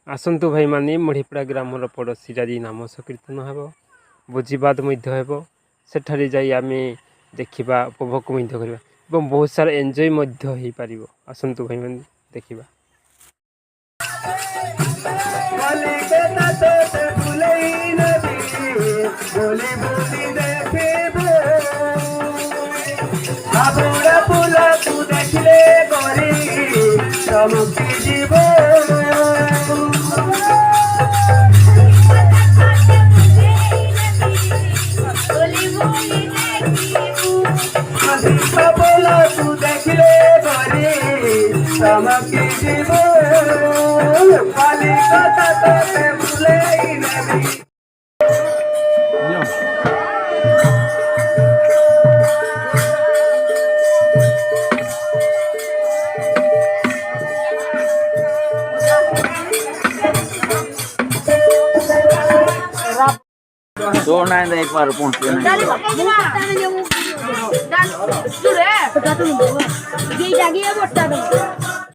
आसतु भाई माने मढ़ीपड़ा ग्रामर पड़ोसी आज नाम संकीर्तन हेब भोजीबाद हेब सेठारे जाई आमे देखिबा उपभोग करवा एवं बहुत सारा एंजॉय हो पार आसतु भाई माने देखिबा। दौड़ना है एक बार पहुंचते हैं।